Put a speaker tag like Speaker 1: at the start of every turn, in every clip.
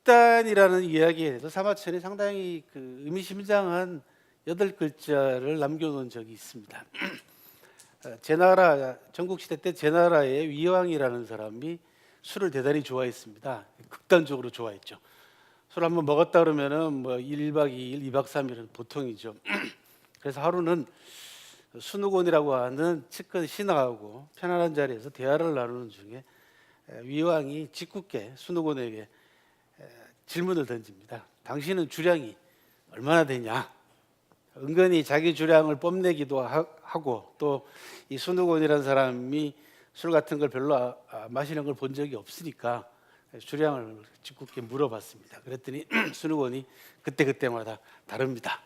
Speaker 1: 극단이라는 이야기에 대해서 사마천이 상당히 의미심장한 8글자를 남겨놓은 적이 있습니다. 제나라 전국시대 때 제나라의 위왕이라는 사람이 술을 대단히 좋아했습니다. 극단적으로 좋아했죠. 술 한번 먹었다 그러면은 뭐 1박 2일, 2박 3일은 보통이죠. 그래서 하루는 순우곤이라고 하는 측근 신하하고 편안한 자리에서 대화를 나누는 중에 위왕이 짓궂게 순우곤에게 질문을 던집니다. 당신은 주량이 얼마나 되냐? 은근히 자기 주량을 뽐내기도 하고 또 이 순우곤이라는 사람이 술 같은 걸 별로 마시는 걸 본 적이 없으니까 주량을 짓궂게 물어봤습니다. 그랬더니 순우곤이 그때마다 다릅니다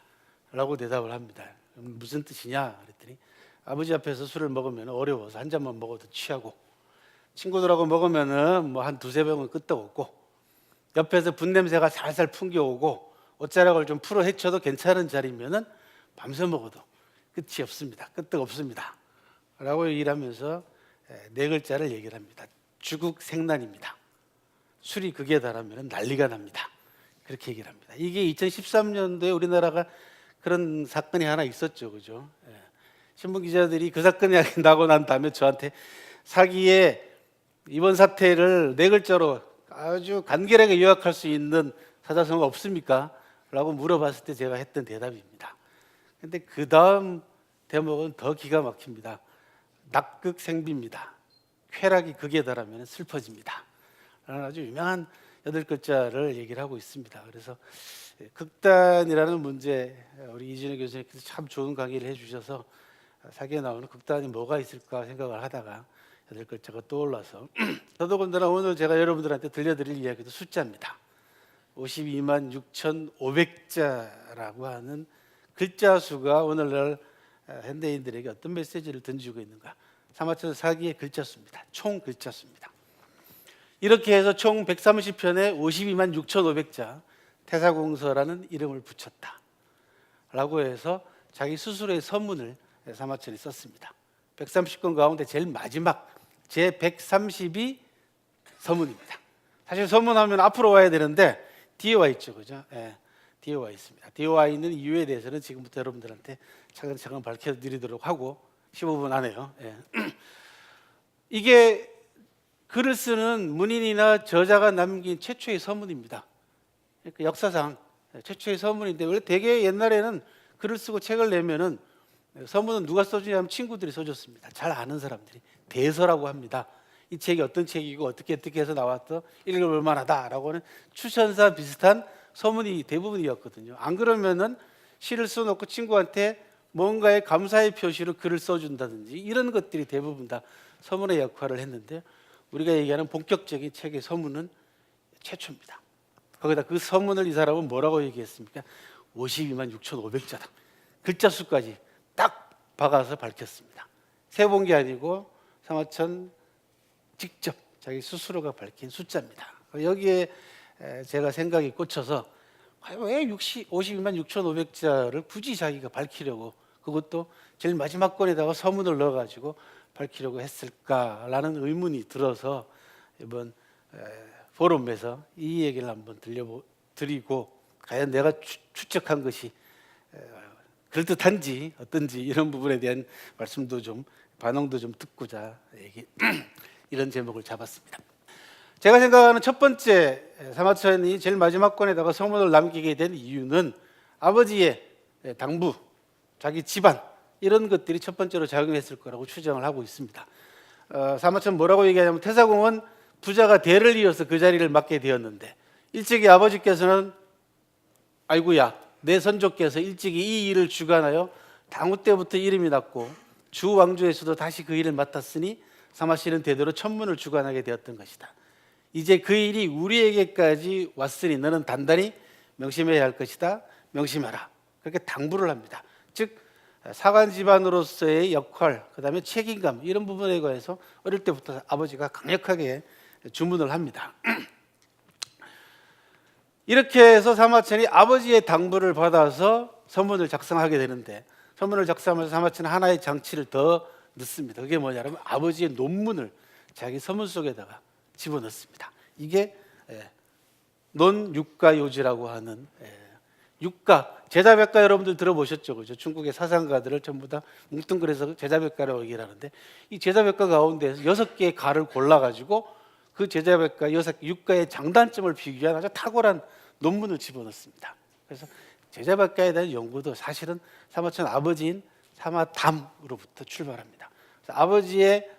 Speaker 1: 라고 대답을 합니다. 무슨 뜻이냐 그랬더니 아버지 앞에서 술을 먹으면 어려워서 한 잔만 먹어도 취하고 친구들하고 먹으면은 뭐 한 두세 병은 끄떡없고 옆에서 분냄새가 살살 풍겨오고 옷자락을 좀 풀어 헤쳐도 괜찮은 자리면은 밤새 먹어도 끝이 없습니다. 끄떡 없습니다 라고 얘기를 하면서 4글자를 얘기를 합니다. 주국생난입니다. 술이 극에 달하면 난리가 납니다. 그렇게 얘기를 합니다. 이게 2013년도에 우리나라가 그런 사건이 하나 있었죠. 그죠? 신문 기자들이 그 사건이 나고 난 다음에 저한테 사기에 이번 사태를 4글자로 아주 간결하게 요약할 수 있는 사자성어 없습니까? 라고 물어봤을 때 제가 했던 대답입니다. 근데 그 다음 대목은 더 기가 막힙니다. 낙극생비입니다. 쾌락이 극에 달하면 슬퍼집니다. 라는 아주 유명한 8글자를 얘기를 하고 있습니다. 그래서 극단이라는 문제, 우리 이진우 교수님께서 참 좋은 강의를 해주셔서 사기에 나오는 극단이 뭐가 있을까 생각을 하다가 8글자가 떠올라서 더더군다나 오늘 제가 여러분들한테 들려드릴 이야기도 숫자입니다. 52만 6,500자라고 하는 글자 수가 오늘날 현대인들에게 어떤 메시지를 던지고 있는가. 사마천 사기의 글자 수입니다. 총 글자 수입니다. 이렇게 해서 총 130편에 52만 6,500자 태사공서라는 이름을 붙였다 라고 해서 자기 스스로의 서문을 사마천이 썼습니다. 130권 가운데 제일 마지막 제130이 서문입니다. 사실 서문하면 앞으로 와야 되는데 뒤에 와 있죠. 그죠? 뒤에 와 있습니다. 뒤에 와 있는 이유에 대해서는 지금부터 여러분들한테 차근차근 밝혀드리도록 하고 15분 안에요. 이게 글을 쓰는 문인이나 저자가 남긴 최초의 서문입니다. 그러니까 역사상 최초의 서문인데 원래 되게 옛날에는 글을 쓰고 책을 내면은 서문은 누가 써주냐면 친구들이 써줬습니다. 잘 아는 사람들이 대서라고 합니다. 이 책이 어떤 책이고 어떻게 해서 나왔어 읽어볼 만하다라고 하는 추천사 비슷한 서문이 대부분이었거든요. 안 그러면은 시를 써놓고 친구한테 뭔가의 감사의 표시로 글을 써준다든지 이런 것들이 대부분 다 서문의 역할을 했는데 우리가 얘기하는 본격적인 책의 서문은 최초입니다. 거기다 그 서문을 이 사람은 뭐라고 얘기했습니까? 52만 6,500자다. 글자 수까지 딱 박아서 밝혔습니다. 세본 게 아니고 사마천 직접 자기 스스로가 밝힌 숫자입니다. 여기에 제가 생각이 꽂혀서 왜 52만 6,500자를 굳이 자기가 밝히려고 그것도 제일 마지막 권에다가 서문을 넣어가지고 밝히려고 했을까라는 의문이 들어서 이번 포럼에서 이 얘기를 한번 드리고 과연 내가 추측한 것이 그럴듯한지 어떤지 이런 부분에 대한 말씀도 좀 반응도 좀 듣고자 이런 제목을 잡았습니다. 제가 생각하는 첫 번째 사마천이 제일 마지막 권에다가 서문을 남기게 된 이유는 아버지의 당부, 자기 집안 이런 것들이 첫 번째로 작용했을 거라고 추정을 하고 있습니다. 사마천 뭐라고 얘기하냐면 태사공은 부자가 대를 이어서 그 자리를 맡게 되었는데 일찍이 아버지께서는 아이고야 내 선조께서 일찍이 이 일을 주관하여 당후 때부터 이름이 났고 주 왕조에서도 다시 그 일을 맡았으니 사마씨는 대대로 천문을 주관하게 되었던 것이다. 이제 그 일이 우리에게까지 왔으니 너는 단단히 명심해야 할 것이다. 명심하라. 그렇게 당부를 합니다. 즉 사관 집안으로서의 역할, 그 다음에 책임감 이런 부분에 관해서 어릴 때부터 아버지가 강력하게 주문을 합니다. 이렇게 해서 사마천이 아버지의 당부를 받아서 서문을 작성하게 되는데 서문을 작성하면서 사마천은 하나의 장치를 더 넣습니다. 그게 뭐냐면 아버지의 논문을 자기 서문 속에다가 집어넣습니다. 이게 논육가요지라고 하는 육가, 제자백가 여러분들 들어보셨죠, 그죠? 중국의 사상가들을 전부 다 뭉뚱그려서 제자백가라고 얘기를 하는데, 이 제자백가 가운데서 6개의 가를 골라가지고 그 제자백가 육가의 장단점을 비교한 아주 탁월한 논문을 집어넣습니다. 그래서 제자백가에 대한 연구도 사실은 사마천 아버지인 사마담으로부터 출발합니다. 그래서 아버지의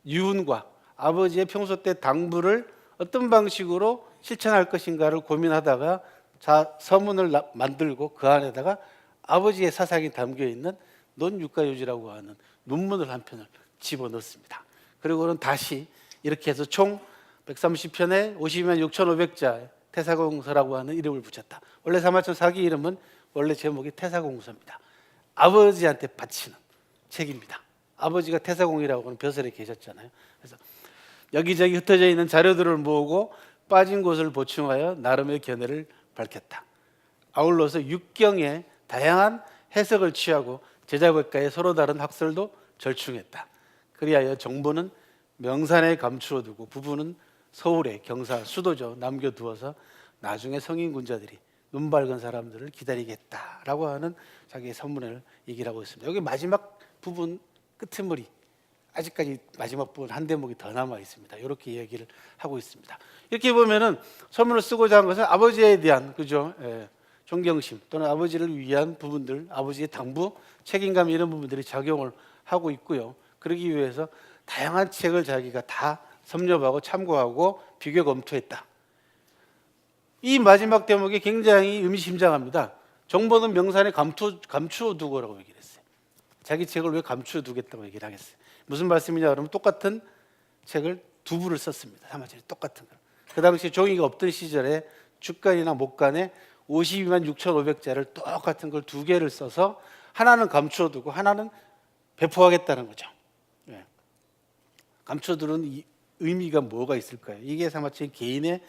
Speaker 1: 유훈과 아버지의 평소 때 당부를 어떤 방식으로 실천할 것인가를 고민하다가 서문을 만들고 그 안에다가 아버지의 사상이 담겨 있는 논육가요지라고 하는 논문을 한 편을 집어넣습니다. 그리고는 다시 이렇게 해서 총 130편에 52만 6,500자 태사공서라고 하는 이름을 붙였다. 원래 사마천 사기 이름은 원래 제목이 태사공서입니다. 아버지한테 바치는 책입니다. 아버지가 태사공이라고 하는 벼슬에 계셨잖아요. 그래서 여기저기 흩어져 있는 자료들을 모으고 빠진 곳을 보충하여 나름의 견해를 밝혔다. 아울러서 육경의 다양한 해석을 취하고 제자백가의 서로 다른 학설도 절충했다. 그리하여 정보는 명산에 감추어 두고 부부는 서울에 경사, 수도죠 남겨두어서 나중에 성인군자들이 눈 밝은 사람들을 기다리겠다라고 하는 자기의 선문을 얘기를 하고 있습니다. 여기 마지막 부분 끝머리 아직까지 마지막 부분 한 대목이 더 남아 있습니다. 이렇게 얘기를 하고 있습니다. 이렇게 보면은 선문을 쓰고자 한 것은 아버지에 대한 그죠 존경심 또는 아버지를 위한 부분들, 아버지의 당부, 책임감 이런 부분들이 작용을 하고 있고요. 그러기 위해서 다양한 책을 자기가 다 섭렵하고 참고하고 비교 검토했다. 이 마지막 대목이 굉장히 의미심장합니다. 정보는 명산에 감추어 두고라고 얘기를 했어요. 자기 책을 왜 감추어 두겠다고 얘기를 하겠어요. 무슨 말씀이냐 그러면 똑같은 책을 두 부를 썼습니다. 사마천이 똑같은 거. 그 당시 종이가 없던 시절에 주간이나 목간에 52만 6,500자를 똑같은 걸 두 개를 써서 하나는 감추어 두고 하나는 배포하겠다는 거죠. 감추어 두는 의미가 뭐가 있을까요? 이게 사마천 개인의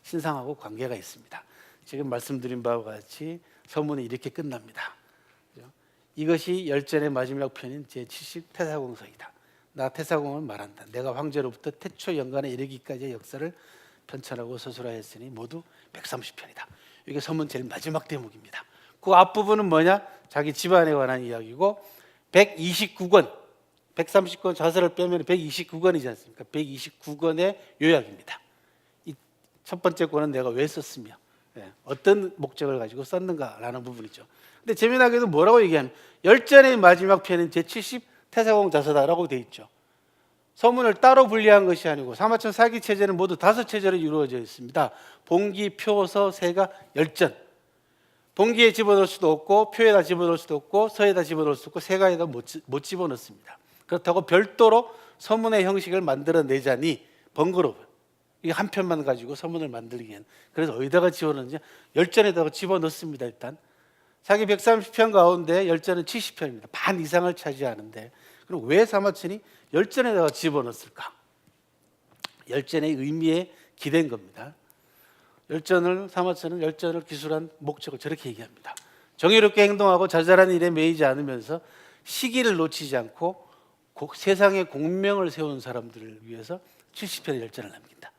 Speaker 1: 신상하고 관계가 있습니다. 지금 말씀드린 바와 같이 서문이 이렇게 끝납니다. 이것이 열전의 마지막 편인 제70 태사공서이다. 나 태사공을 말한다. 내가 황제로부터 태초 연간에 이르기까지의 역사를 편찬하고 서술하였으니 모두 130편이다. 이게 서문 제일 마지막 대목입니다. 그 앞부분은 뭐냐? 자기 집안에 관한 이야기고 129권, 130권 자서를 빼면 129권이지 않습니까? 129권의 요약입니다. 이 첫 번째 권은 내가 왜 썼으며 어떤 목적을 가지고 썼는가라는 부분이죠. 근데 재미나게도 뭐라고 얘기하면 열전의 마지막 편은 제70 태사공 자서다라고 돼 있죠. 서문을 따로 분리한 것이 아니고 사마천 사기 체제는 모두 5체제로 이루어져 있습니다. 봉기, 표서, 세가, 열전. 봉기에 집어넣을 수도 없고 표에다 집어넣을 수도 없고 서에다 집어넣을 수도 없고 세가에다 못 집어넣습니다. 그렇다고 별도로 서문의 형식을 만들어내자니 번거로워요. 이게 한 편만 가지고 서문을 만들기에는. 그래서 어디다가 집어넣는지 열전에다가 집어넣습니다. 일단 사기 130편 가운데 열전은 70편입니다. 반 이상을 차지하는데 그럼 왜 사마천이 열전에다가 집어넣었을까? 열전의 의미에 기댄 겁니다. 사마천은 열전을 기술한 목적을 저렇게 얘기합니다. 정의롭게 행동하고 자잘한 일에 매이지 않으면서 시기를 놓치지 않고 세상에 공명을 세운 사람들을 위해서 70편의 열전을 남긴다.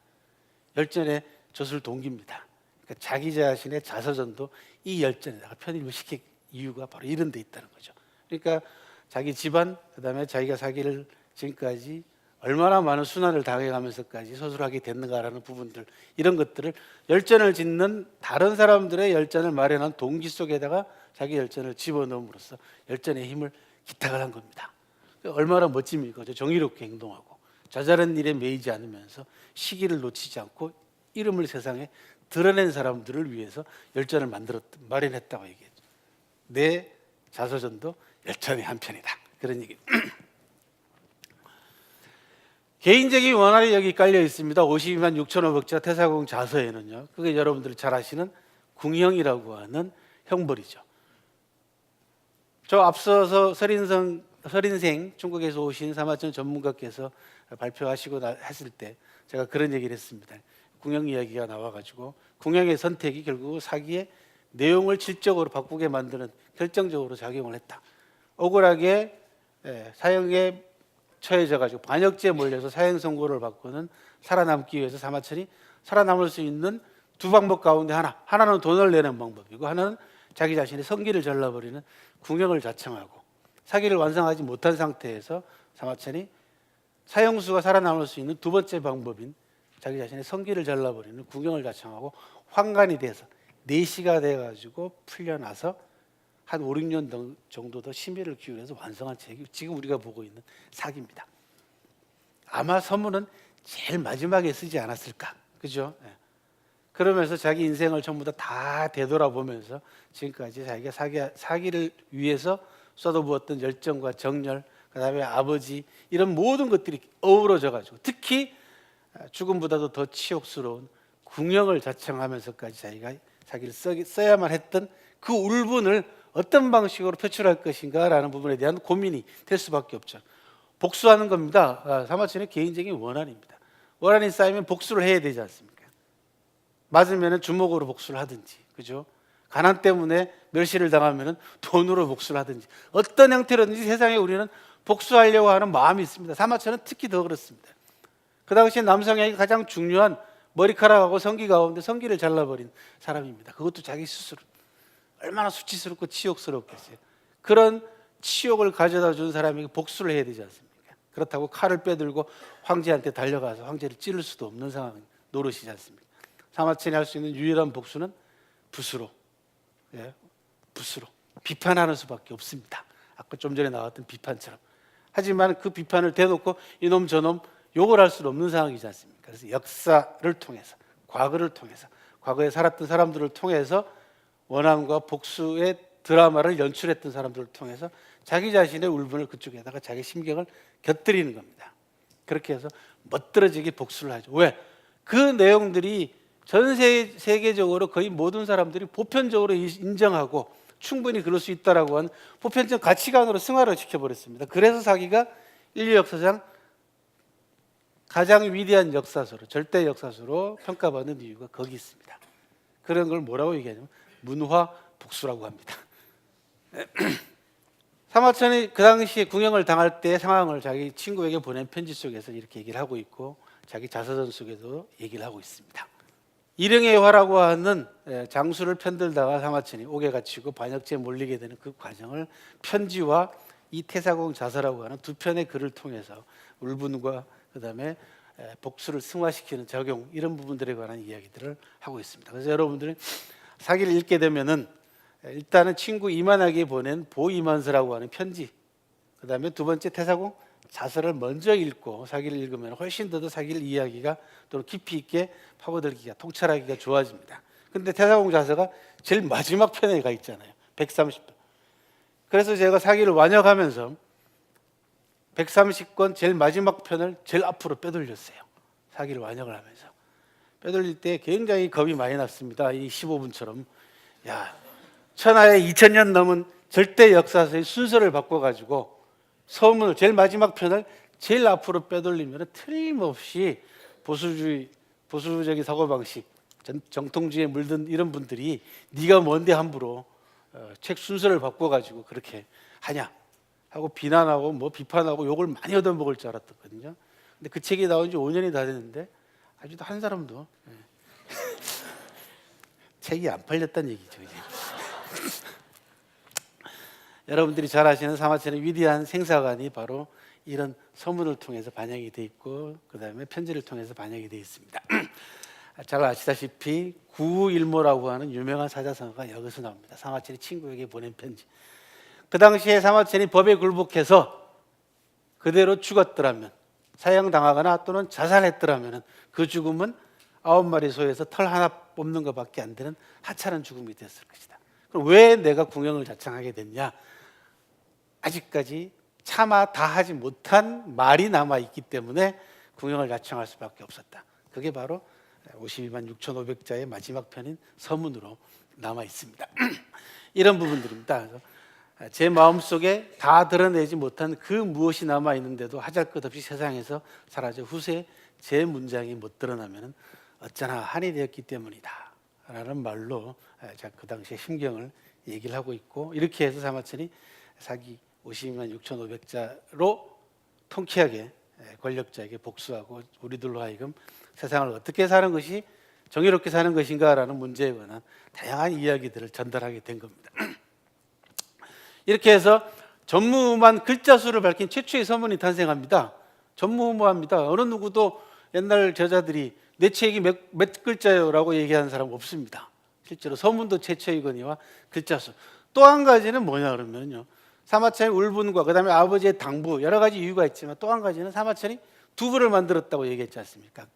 Speaker 1: 열전의 저술 동기입니다. 그러니까 자기 자신의 자서전도 이 열전에다가 편입을 시킬 이유가 바로 이런 데 있다는 거죠. 그러니까 자기 집안, 그다음에 자기가 사기를 지금까지 얼마나 많은 순환을 당해가면서까지 서술하게 됐는가라는 부분들, 이런 것들을 열전을 짓는 다른 사람들의 열전을 마련한 동기 속에다가 자기 열전을 집어넣음으로써 열전의 힘을 기탁을 한 겁니다. 얼마나 멋집니까? 정의롭게 행동하고 자잘한 일에 매이지 않으면서 시기를 놓치지 않고 이름을 세상에 드러낸 사람들을 위해서 열전을 마련했다고 얘기했죠. 내 자서전도 열전의 한 편이다. 그런 얘기. 개인적인 원한이 여기 깔려 있습니다. 52만 6,500자 태사공 자서에는요. 그게 여러분들이 잘 아시는 궁형이라고 하는 형벌이죠. 저 앞서서 서린생 중국에서 오신 사마천 전문가께서 발표하시고 했을 때 제가 그런 얘기를 했습니다. 궁형 이야기가 나와가지고 궁형의 선택이 결국 사기의 내용을 질적으로 바꾸게 만드는 결정적으로 작용을 했다. 억울하게 사형에 처해져가지고 반역죄에 몰려서 사형 선고를 받고는 살아남기 위해서 사마천이 살아남을 수 있는 두 방법 가운데 하나는 돈을 내는 방법이고 하나는 자기 자신의 성기를 잘라버리는 궁형을 자청하고 사기를 완성하지 못한 상태에서 사마천이 사형수가 살아남을 수 있는 두 번째 방법인 자기 자신의 성기를 잘라버리는 궁형을 자청하고 환관이 돼서 내시가 돼가지고 풀려나서 한 5, 6년 정도 더 심의를 기울여서 완성한 책이 지금 우리가 보고 있는 사기입니다. 아마 서문은 제일 마지막에 쓰지 않았을까, 그죠? 예. 그러면서 자기 인생을 전부 다 되돌아보면서 지금까지 자기가 사기를 위해서 쏟아부었던 열정과 정열, 그다음에 아버지 이런 모든 것들이 어우러져 가지고 특히 죽음보다도 더 치욕스러운 궁형을 자청하면서까지 자기가 자기를 써야만 했던 그 울분을 어떤 방식으로 표출할 것인가라는 부분에 대한 고민이 될 수밖에 없죠. 복수하는 겁니다. 사마천의 개인적인 원한입니다. 원한이 쌓이면 복수를 해야 되지 않습니까? 맞으면 주먹으로 복수를 하든지, 그죠? 가난 때문에 멸시를 당하면 돈으로 복수를 하든지 어떤 형태로든지 세상에 우리는 복수하려고 하는 마음이 있습니다. 사마천은 특히 더 그렇습니다. 그 당시에 남성에게 가장 중요한 머리카락하고 성기 가운데 성기를 잘라버린 사람입니다. 그것도 자기 스스로. 얼마나 수치스럽고 치욕스럽겠어요. 그런 치욕을 가져다 준 사람에게 복수를 해야 되지 않습니까? 그렇다고 칼을 빼들고 황제한테 달려가서 황제를 찌를 수도 없는 상황 노릇이지 않습니까? 사마천이 할 수 있는 유일한 복수는 붓으로, 예, 붓으로 비판하는 수밖에 없습니다. 아까 좀 전에 나왔던 비판처럼. 하지만 그 비판을 대놓고 이놈 저놈 욕을 할 수는 없는 상황이지 않습니까? 그래서 역사를 통해서, 과거를 통해서, 과거에 살았던 사람들을 통해서 원한과 복수의 드라마를 연출했던 사람들을 통해서 자기 자신의 울분을 그쪽에다가 자기 심경을 곁들이는 겁니다. 그렇게 해서 멋들어지게 복수를 하죠. 왜? 그 내용들이 전 세계적으로 거의 모든 사람들이 보편적으로 인정하고 충분히 그럴 수 있다라고 하는 보편적 가치관으로 승화를 시켜버렸습니다. 그래서 사기가 인류 역사상 가장 위대한 역사서로, 절대 역사서로 평가받는 이유가 거기 있습니다. 그런 걸 뭐라고 얘기하냐면 문화 복수라고 합니다. 사마천이 그 당시에 궁형을 당할 때 상황을 자기 친구에게 보낸 편지 속에서 이렇게 얘기를 하고 있고 자기 자서전 속에도 얘기를 하고 있습니다. 일흥의 화라고 하는 장수를 편들다가 사마천이 옥에 갇히고 반역죄에 몰리게 되는 그 과정을 편지와 이 태사공 자서라고 하는 두 편의 글을 통해서 울분과 그다음에 복수를 승화시키는 작용 이런 부분들에 관한 이야기들을 하고 있습니다. 그래서 여러분들이 사기를 읽게 되면은 일단은 친구 이만하게 보낸 보이만서라고 하는 편지, 그다음에 두 번째 태사공 자서를 먼저 읽고 사기를 읽으면 훨씬 더 사기를 이해하기가 또 깊이 있게 파고들기가 통찰하기가 좋아집니다. 근데 태사공 자서가 제일 마지막 편에 가 있잖아요. 130편. 그래서 제가 사기를 완역하면서 130권 제일 마지막 편을 제일 앞으로 빼돌렸어요. 사기를 완역을 하면서. 빼돌릴 때 굉장히 겁이 많이 났습니다. 이 15분처럼. 야, 천하에 2000년 넘은 절대 역사서의 순서를 바꿔가지고 서문을 제일 마지막 편을 제일 앞으로 빼돌리면 틀림없이 보수적인 사고방식, 정통주의에 물든 이런 분들이 네가 뭔데 함부로 책 순서를 바꿔가지고 그렇게 하냐 하고 비난하고 뭐 비판하고 욕을 많이 얻어먹을 줄 알았거든요. 근데 그 책이 나온 지 5년이 다 됐는데 아직도 한 사람도 책이 안 팔렸다는 얘기죠. 이제. 여러분들이 잘 아시는 사마천의 위대한 생사관이 바로 이런 서문을 통해서 반영이 돼 있고 그다음에 편지를 통해서 반영이 돼 있습니다. 잘 아시다시피 구일모라고 하는 유명한 사자성어가 여기서 나옵니다. 사마천이 친구에게 보낸 편지. 그 당시에 사마천이 법에 굴복해서 그대로 죽었더라면, 사형당하거나 또는 자살했더라면 그 죽음은 9마리 소에서 털 하나 뽑는 것밖에 안 되는 하찮은 죽음이 됐을 것이다. 그럼 왜 내가 궁형을 자청하게 됐냐? 아직까지 차마 다 하지 못한 말이 남아있기 때문에 궁형을 자청할 수밖에 없었다. 그게 바로 52만 6,500자의 마지막 편인 서문으로 남아있습니다. 이런 부분들입니다. 그래서 제 마음속에 다 드러내지 못한 그 무엇이 남아있는데도 하잘것없이 세상에서 사라져 후세 제 문장이 못 드러나면 어쩌나 한이 되었기 때문이다 라는 말로 그 당시에 심경을 얘기를 하고 있고, 이렇게 해서 사마천이 사기 52만 6,500자로 통쾌하게 권력자에게 복수하고 우리들로 하여금 세상을 어떻게 사는 것이 정의롭게 사는 것인가라는 문제에 관한 다양한 이야기들을 전달하게 된 겁니다. 이렇게 해서 전무후무한 글자 수를 밝힌 최초의 서문이 탄생합니다. 전무후무합니다. 어느 누구도 옛날 저자들이 내 책이 몇 글자요라고 얘기하는 사람 없습니다. 실제로 서문도 최초이거니와 글자 수. 또 한 가지는 뭐냐 그러면요, 사마천이 울분과 그다음에 아버지의 당부, 여러 가지 이유가 있지만 또 한 가지는 사마천이 두 부를 만들었다고 얘기했지 않습니까?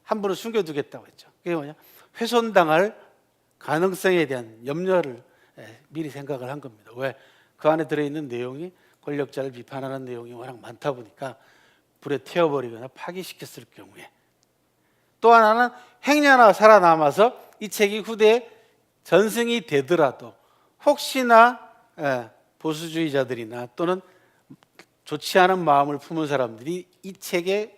Speaker 1: 한 부를 숨겨두겠다고 했죠. 그게 뭐냐, 훼손당할 가능성에 대한 염려를 미리 생각을 한 겁니다. 왜? 그 안에 들어있는 내용이 권력자를 비판하는 내용이 워낙 많다 보니까 불에 태워버리거나 파기시켰을 경우에. 또 하나는 행여나 살아남아서 이 책이 후대에 전승이 되더라도 혹시나 보수주의자들이나 또는 좋지 않은 마음을 품은 사람들이 이 책의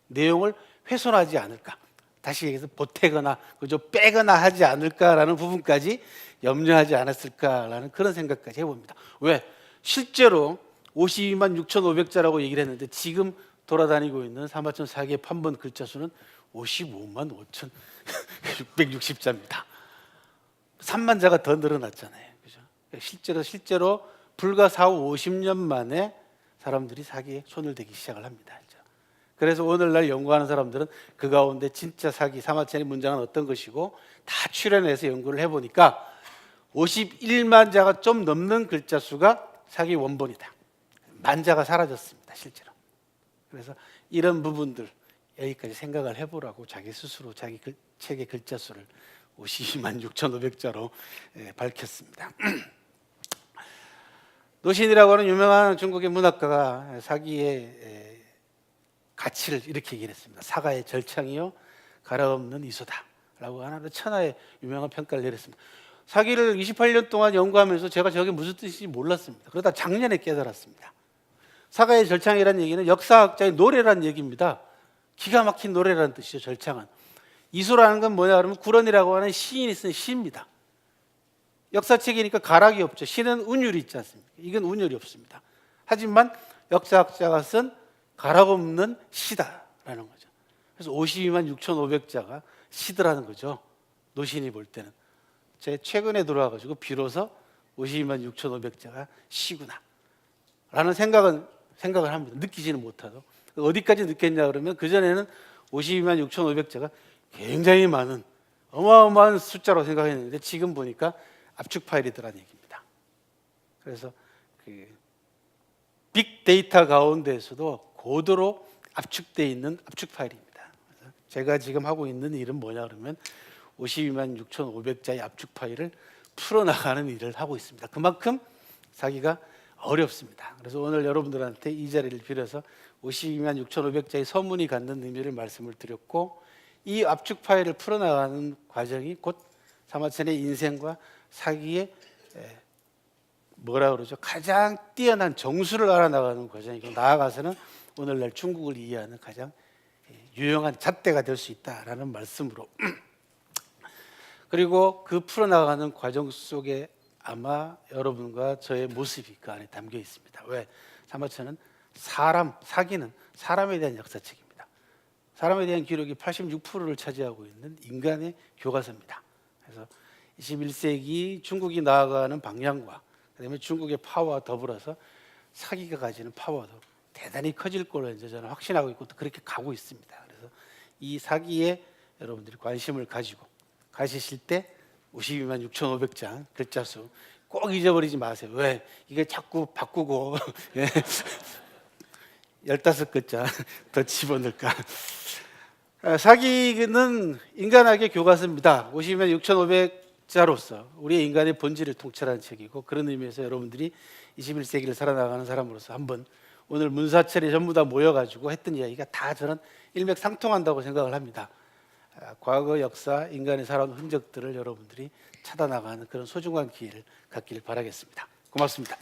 Speaker 1: 내용을 훼손하지 않을까, 다시 얘기해서 보태거나 그저 빼거나 하지 않을까라는 부분까지 염려하지 않았을까라는 그런 생각까지 해봅니다. 왜? 실제로 52만 6,500자라고 얘기를 했는데 지금 돌아다니고 있는 사마천 사기의 판본 글자 수는 55만 5,660자입니다. 3만 자가 더 늘어났잖아요. 그죠? 실제로 불과 40-50년 만에 사람들이 사기에 손을 대기 시작을 합니다. 그래서 오늘날 연구하는 사람들은 그 가운데 진짜 사기, 사마천의 문장은 어떤 것이고 다 출연해서 연구를 해보니까 51만 자가 좀 넘는 글자 수가 사기 원본이다. 만자가 사라졌습니다, 실제로. 그래서 이런 부분들 여기까지 생각을 해보라고 자기 스스로 자기 책의 글자 수를 52만 6,500자로 밝혔습니다. 노신이라고 하는 유명한 중국의 문학가가 사기의 가치를 이렇게 얘기를 했습니다. 사가의 절창이요 가락없는 이소다 라고 하는 천하의 유명한 평가를 내렸습니다. 사기를 28년 동안 연구하면서 제가 저게 무슨 뜻인지 몰랐습니다. 그러다 작년에 깨달았습니다. 사가의 절창이라는 얘기는 역사학자의 노래라는 얘기입니다. 기가 막힌 노래라는 뜻이죠. 절창은. 이소라는 건 뭐냐 그러면 구런이라고 하는 시인이 쓴 시입니다. 역사책이니까 가락이 없죠. 시는 운율이 있지 않습니까? 이건 운율이 없습니다. 하지만 역사학자가 쓴 가락 없는 시다라는 거죠. 그래서 52만 6,500자가 시더라는 거죠. 노신이 볼 때는. 제 최근에 들어와가지고 비로소 52만 6,500자가 시구나 라는 생각을 합니다. 느끼지는 못하도. 어디까지 느꼈냐 그러면 그전에는 52만 6,500자가 굉장히 많은 어마어마한 숫자로 생각했는데 지금 보니까 압축 파일이더라는 얘기입니다. 그래서 그 빅데이터 가운데에서도 고도로 압축되어 있는 압축 파일입니다. 그래서 제가 지금 하고 있는 일은 뭐냐 그러면 52만 6,500자의 압축 파일을 풀어나가는 일을 하고 있습니다. 그만큼 사기가 어렵습니다. 그래서 오늘 여러분들한테 이 자리를 빌어서 52만 6,500자의 서문이 갖는 의미를 말씀을 드렸고, 이 압축 파일을 풀어나가는 과정이 곧 사마천의 인생과 사기의 뭐라 그러죠? 가장 뛰어난 정수를 알아나가는 과정이고, 나아가서는 오늘날 중국을 이해하는 가장 유용한 잣대가 될 수 있다라는 말씀으로 그리고 그 풀어나가는 과정 속에 아마 여러분과 저의 모습이 그 안에 담겨 있습니다. 왜? 사마천은 사기는 사람에 대한 역사책입니다. 사람에 대한 기록이 86%를 차지하고 있는 인간의 교과서입니다. 그래서 21세기 중국이 나아가는 방향과 그다음에 중국의 파워와 더불어서 사기가 가지는 파워도 대단히 커질 걸로 이제 저는 확신하고 있고 또 그렇게 가고 있습니다. 그래서 이 사기에 여러분들이 관심을 가지고 가시실 때 52만 6,500장 글자 수 꼭 잊어버리지 마세요. 왜? 이게 자꾸 바꾸고 15글자 더 집어넣을까? 사기는 인간학의 교과서입니다. 52만 6,500자로서 우리의 인간의 본질을 통찰하는 책이고, 그런 의미에서 여러분들이 21세기를 살아나가는 사람으로서 한번 오늘 문사철이 전부 다 모여가지고 했던 이야기가 다 저는 일맥상통한다고 생각을 합니다. 과거 역사, 인간의 살아온 흔적들을 여러분들이 찾아나가는 그런 소중한 기회를 갖기를 바라겠습니다. 고맙습니다.